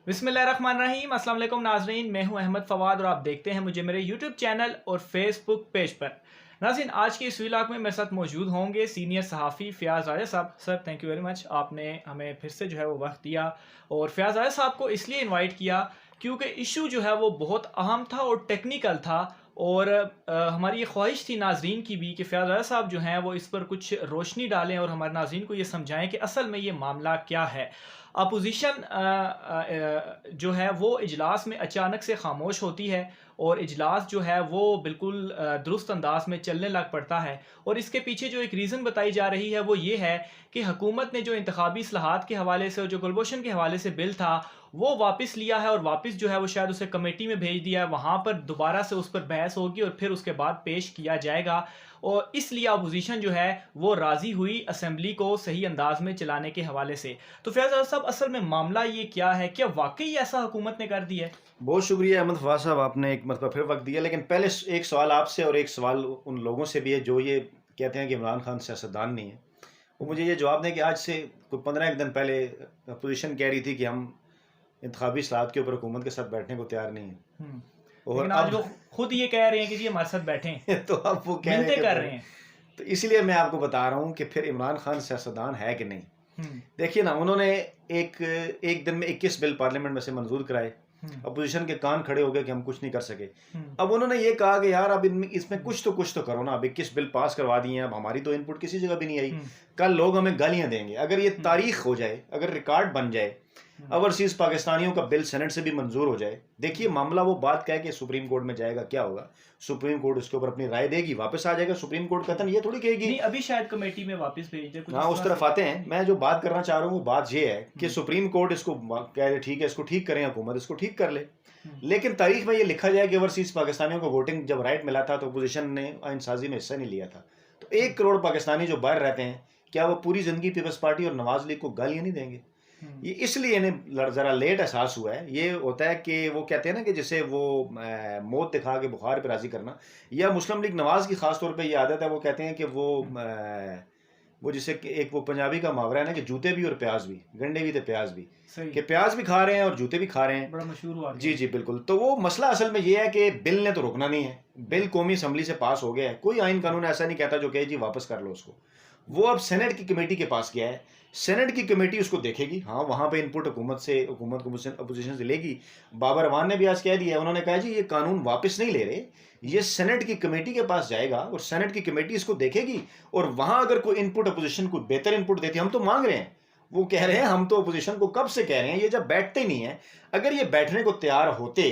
बिस्मिल्लाहिर्रहमानिर्रहीम अस्सलाम वालेकुम नाजरीन, मैं हूं अहमद फवाद और आप देखते हैं मुझे मेरे यूट्यूब चैनल और फेसबुक पेज पर। नाज़रीन, आज की इस व्लॉग में मेरे साथ मौजूद होंगे सीनियर सहाफ़ी फ़याज़ राजा साहब। Sir, thank you very much, आपने हमें फिर से जो है वो वक्त दिया। और फ़याज़ राजा साहब को इसलिए इनवाइट किया क्योंकि इशू जो है वो बहुत अहम था और टेक्निकल था। और हमारी ये ख्वाहिश थी नाजरीन की भी कि फ़याज़ राजा साहब जो हैं वो इस पर कुछ रोशनी डालें और हमारे नाजरीन को ये समझाएं कि असल में ये मामला क्या है। अपोजिशन जो है वो इजलास में अचानक से खामोश होती है और इजलास जो है वो बिल्कुल दुरुस्त अंदाज में चलने लग पड़ता है। और इसके पीछे जो एक रीज़न बताई जा रही है वो ये है कि हुकूमत ने जो इंतखाबी इस्लाहात के हवाले से और जो कुलभूषण के हवाले से बिल था वो वापस लिया है और वापस जो है वो शायद उसे कमेटी में भेज दिया है। वहाँ पर दोबारा से उस पर बहस होगी और फिर उसके बाद पेश किया जाएगा। और इसलिए अपोजिशन जो है वो राज़ी हुई असम्बली को सही अंदाज में चलाने के हवाले से। तो फैज़ साहब, असल में मामला ये क्या है? क्या वाकई ऐसा हुकूमत ने कर दिया है? बहुत शुक्रिया अहमद फवाद साहब, आपने एक मतलब फिर वक्त दिया। लेकिन पहले एक सवाल आपसे और एक सवाल उन लोगों से भी है जो ये कहते हैं कि इमरान खान सियासतदान नहीं है। वो मुझे ये जवाब दें कि आज से कोई 15 एक दिन पहले अपोजिशन कह रही थी कि हम इंतखाबी इस्लाहत के ऊपर हुकूमत के साथ बैठने को तैयार नहीं है। हम्म। और लेकिन आज अब वो खुद ये कह रहे हैं कि जी हमारे साथ बैठें, तो अब वो कह रहे हैं मिन्नतें कर रहे कि हैं। तो इसलिए मैं आपको बता रहा हूँ कि फिर इमरान खान सियासतदान है कि नहीं। हम्म। देखिए ना, उन्होंने एक एक दिन में 21 बिल पार्लियामेंट में से मंजूर कराए। हम्म। अपोजिशन के कान खड़े हो गए कि हम कुछ नहीं कर सके। हम्म। अब उन्होंने ये कहा कि यार अब इनमें इसमें हम्म। कुछ तो करो ना। अब 21 बिल पास करवा दिए हैं, अब हमारी तो इनपुट किसी जगह भी नहीं आई। हम्म। कल लोग हमें गालियां देंगे अगर ये हम्म। तारीख हो जाए, अगर रिकॉर्ड बन जाए, हम्म। ओवरसीज पाकिस्तानियों का बिल सेनेट से भी मंजूर हो जाए। देखिए मामला वो बात क्या है कि सुप्रीम कोर्ट में जाएगा, क्या होगा? सुप्रीम कोर्ट उसके ऊपर अपनी राय देगी, वापस आ जाएगा। सुप्रीम कोर्ट कहता ये थोड़ी कहेगी। नहीं, अभी शायद कमेटी में वापस भेज दे, कुछ हाँ, इस उस तरह तरफ से। आते हैं। मैं जो बात करना चाह रहा हूँ वो बात ये है कि हम्म। सुप्रीम कोर्ट इसको कह रहे ठीक है, इसको ठीक करें, हुकूमत इसको ठीक कर ले। हम्म। लेकिन तारीख में ये लिखा जाए कि ओवरसीज पाकिस्तानियों को वोटिंग जब राइट मिला था तो अपोजिशन ने आइनसाजी में हिस्सा नहीं लिया था। तो 1 करोड़ पाकिस्तानी जो बाहर रहते हैं, क्या वो पूरी जिंदगी पीपल्स पार्टी और नवाज लीग को गालियां नहीं देंगे? हम्म। ये इसलिए इन्हें ज़रा लेट एहसास हुआ है। ये होता है कि वो कहते हैं ना कि जैसे वो मौत दिखा के बुखार पे राजी करना, या मुस्लिम लीग नवाज की खास तौर पे ये आदत है। वो कहते हैं कि वो जिसे कि एक वो पंजाबी का मुहावरा है ना कि जूते भी और प्याज भी, गंडे भी तो प्याज भी, सही। कि प्याज भी खा रहे हैं और जूते भी खा रहे हैं। बड़ा मशहूर हुआ जी गया। जी बिल्कुल। तो वो मसला असल में ये है कि बिल ने तो रुकना नहीं है। बिल कौमी असम्बली से पास हो गया है। कोई आइन कानून ऐसा नहीं कहता जो कहे जी वापस कर लो उसको। वो अब सेनेट की कमेटी के पास गया है। सेनेट की कमेटी उसको देखेगी। हाँ, वहां पे इनपुट हुकूमत को अपोजिशन से लेगी। बाबर अवान ने भी आज कह दिया है, उन्होंने कहा जी ये कानून वापस नहीं ले रहे, ये सेनेट की कमेटी के पास जाएगा और सेनेट की कमेटी इसको देखेगी। और वहां अगर कोई इनपुट अपोजिशन को बेहतर इनपुट देती है, हम तो मांग रहे हैं, वो कह रहे हैं हम तो अपोजिशन को कब से कह रहे हैं, ये जब बैठते नहीं है। अगर ये बैठने को तैयार होते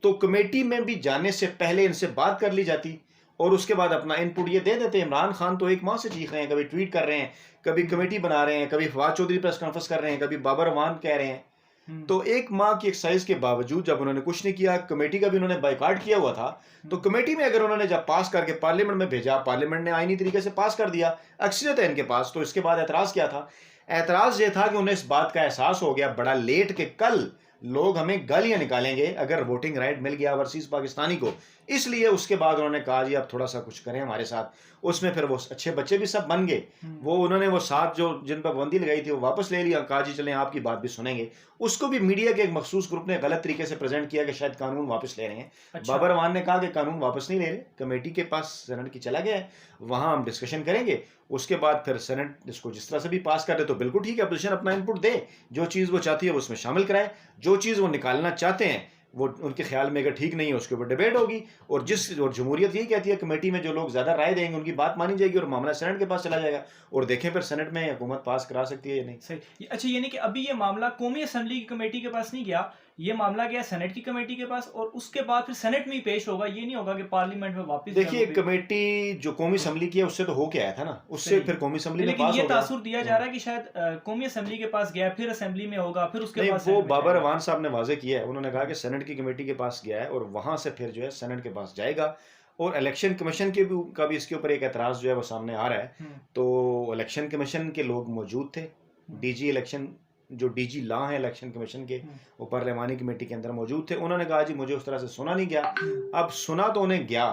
तो कमेटी में भी जाने से पहले इनसे बात कर ली जाती और उसके बाद अपना इनपुट ये दे देते। इमरान खान तो एक माह से चीख रहे हैं, कभी ट्वीट कर रहे हैं, कभी कमेटी बना रहे हैं, कभी फवाद चौधरी प्रेस कॉन्फ्रेंस कर रहे हैं, कभी बाबर अवान कह रहे हैं। हम्म। तो एक माह की एक्सरसाइज के बावजूद जब उन्होंने कुछ नहीं किया, कमेटी का भी उन्होंने बाइकाट किया हुआ था, तो कमेटी में अगर उन्होंने जब पास करके पार्लियामेंट में भेजा, पार्लियामेंट ने आईनी तरीके से पास कर दिया, अक्सरियत है इनके पास, तो इसके बाद एतराज क्या था? एतराज ये था कि उन्हें इस बात का एहसास हो गया बड़ा लेट कि कल लोग हमें गालियां निकालेंगे अगर वोटिंग राइट मिल गया ओवरसीज पाकिस्तानी को। इसलिए उसके बाद उन्होंने कहा जी अब थोड़ा सा कुछ करें हमारे साथ। उसमें फिर वो अच्छे बच्चे भी सब बन गए। वो उन्होंने वो साथ जो जिन पर पाबंदी लगाई थी वो वापस ले लिया, कहा जी चलें आपकी बात भी सुनेंगे। उसको भी मीडिया के एक मखसूस ग्रुप ने गलत तरीके से प्रेजेंट किया कि शायद कानून वापस ले रहे हैं। अच्छा। बाबर अवान ने कहा कि कानून वापस नहीं ले रहे, कमेटी के पास सेनेट की चला गया है, वहां हम डिस्कशन करेंगे। उसके बाद फिर सेनेट इसको जिस तरह से भी पास कर दे तो बिल्कुल ठीक है, अपोजिशन अपना इनपुट दे, जो चीज़ वो चाहती है वो उसमें शामिल कराए, जो चीज़ वो निकालना चाहते हैं वो उनके ख्याल में अगर ठीक नहीं है उसके ऊपर डिबेट होगी। और जमहूरियत यही कहती है कमेटी में जो लोग ज़्यादा राय देंगे उनकी बात मानी जाएगी और मामला सेनेट के पास चला जाएगा और देखें फिर सेनेट में हुकूमत पास करा सकती है या नहीं। सही। अच्छा, ये नहीं कि अभी ये मामला कौमी असम्बली की कमेटी के पास नहीं गया, ये मामला गया सेनेट की कमेटी के पास और उसके बाद फिर सेनेट में ही पेश होगा। ये नहीं होगा कि पार्लियामेंट में वापस जो है देखिए वो कमेटी जो कौमी असम्बली की है उससे तो होके आया था ना, उससे सही। फिर कौमी असम्बली में लेकिन पास ये हो गया। तासुर दिया जा रहा है कि शायद कौमी असम्बली के पास गया, फिर असेंबली में होगा, फिर उसके नहीं, बाद वो सेनेट में बाबर जाएगा। अवान साहब ने वाजे किया है। उन्होंने कहा कि सेनेट की कमेटी के पास गया है और वहां से फिर जो है सेनेट के पास जाएगा। और इलेक्शन कमीशन के भी का भी इसके ऊपर एक एतराज जो है वो सामने आ रहा है। हम्म। तो इलेक्शन कमीशन के लोग मौजूद थे, हम्म। डीजी इलेक्शन जो डीजी ला है इलेक्शन कमीशन के, हम्म। वो पार्लियामानी कमेटी के अंदर मौजूद थे। उन्होंने कहा जी मुझे उस तरह से सुना नहीं गया। हम्म। अब सुना तो उन्हें गया,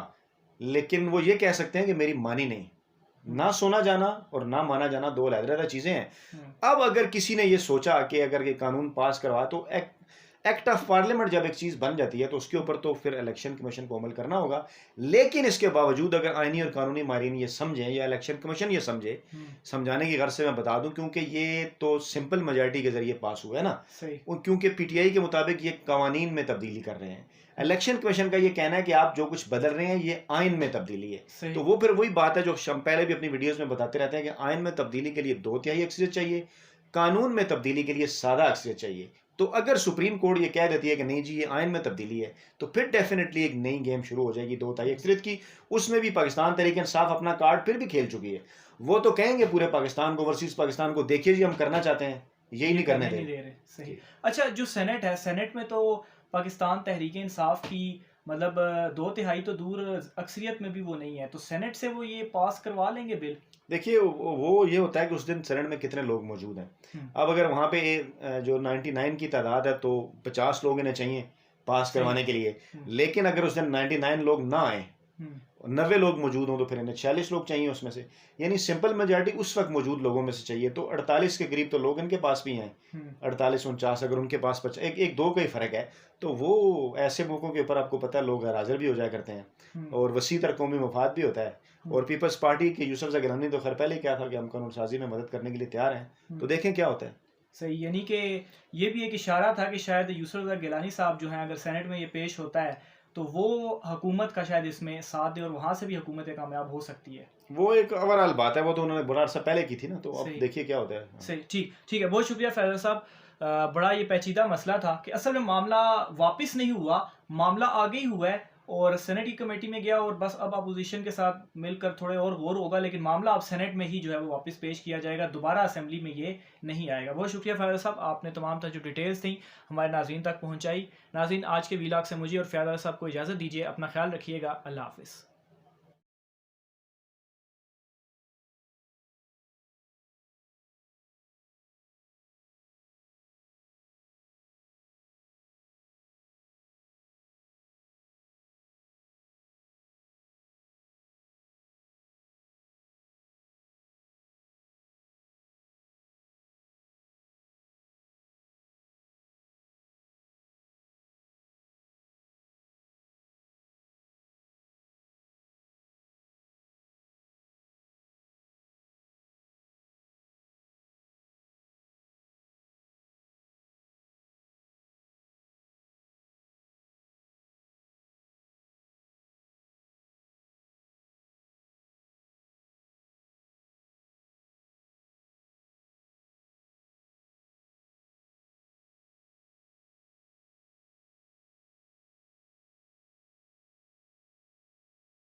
लेकिन वो ये कह सकते हैं कि मेरी मानी नहीं। ना सुना जाना और ना माना जाना दो अलग-अलग चीजें हैं। हम्म। अब अगर किसी ने ये सोचा कि अगर ये कानून पास करवा तो एक्ट ऑफ पार्लियामेंट जब एक चीज़ बन जाती है तो उसके ऊपर तो फिर इलेक्शन कमीशन को अमल करना होगा। लेकिन इसके बावजूद अगर आईनी और कानूनी माहिरीन ये समझें या इलेक्शन कमीशन ये समझे, समझाने की गर्ज से मैं बता दूं, क्योंकि ये तो सिंपल मेजॉरिटी के जरिए पास हुआ है ना, सही। क्योंकि पीटीआई के मुताबिक ये कवानीन में तब्दीली कर रहे हैं। इलेक्शन कमीशन का ये कहना है कि आप जो कुछ बदल रहे हैं ये आइन में तब्दीली है। सही। तो वो फिर वही बात है जो हम पहले भी अपनी वीडियोस में बताते रहते हैं कि आइन में तब्दीली के लिए 2/3 अक्सरियत चाहिए, कानून में तब्दीली के लिए सादा अक्सरियत चाहिए। तो अगर सुप्रीम कोर्ट ये कह देती है कि नहीं जी ये आइन में तब्दीली है, तो फिर डेफिनेटली एक नई गेम शुरू हो जाएगी 2/3 अक्सरियत की। उसमें भी पाकिस्तान तहरीक इंसाफ अपना कार्ड फिर भी खेल चुकी है। वो तो कहेंगे पूरे पाकिस्तान को वर्सेस पाकिस्तान को, देखिए जी हम करना चाहते हैं, यही नहीं करने दे रहे। सही। अच्छा, जो सेनेट है, सेनेट में तो पाकिस्तान तहरीक इंसाफ की मतलब 2/3 तो दूर, अक्सरियत में भी वो नहीं है, तो सेनेट से वो ये पास करवा लेंगे बिल? देखिए वो ये होता है कि उस दिन सेनेट में कितने लोग मौजूद हैं। अब अगर वहाँ पे जो 99 की तादाद है तो 50 लोग इन्हें चाहिए पास करवाने के लिए। लेकिन अगर उस दिन 99 लोग ना आए, 90 लोग मौजूद हों, तो फिर इन्हें 46 लोग चाहिए उसमें से। यानी सिंपल मेजॉरिटी उस वक्त मौजूद लोगों में से चाहिए। तो 48 के करीब तो लोग इनके पास भी हैं, 48-49। अगर उनके पास एक दो का ही फर्क है, तो वो ऐसे मौकों के ऊपर आपको पता है लोग हाजिर भी हो जाया करते हैं और वसी तर कौमी मफाद भी होता है। और पीपल्स पार्टी के यूसुफ ज़ा गिलानी तो खैर पहले क्या था कि हम कानून साजी में मदद करने के लिए तैयार हैं, तो देखें क्या होता है। सही। यानी कि ये भी एक इशारा था कि शायद यूसुफ ज़ा गिलानी साहब जो हैं, अगर सेनेट में ये पेश होता है तो वो हुकूमत का शायद इसमें साथ दे और वहाँ से भी हुकूमतें कामयाब हो सकती है। वो एक ओवरऑल बात है, वो तो उन्होंने बड़ा अर्सा पहले की थी ना, तो अब देखिए क्या होता है। सही। ठीक ठीक है, बहुत शुक्रिया फैजल साहब। बड़ा ये पेचीदा मसला था कि असल में मामला वापस नहीं हुआ, मामला आगे ही हुआ है और सेनेट की कमेटी में गया और बस अब अपोजिशन के साथ मिलकर थोड़े और गौर होगा, लेकिन मामला अब सेनेट में ही जो है वो वापस पेश किया जाएगा, दोबारा असेंबली में ये नहीं आएगा। बहुत शुक्रिया फैजल साहब, आपने तमाम जो डिटेल्स थी हमारे नाज़रीन तक पहुँचाई। नाज़रीन, आज के वीलॉग से मुझे और फैजल साहब को इजाज़त दीजिए, अपना ख्याल रखिएगा, अल्लाह हाफिज़।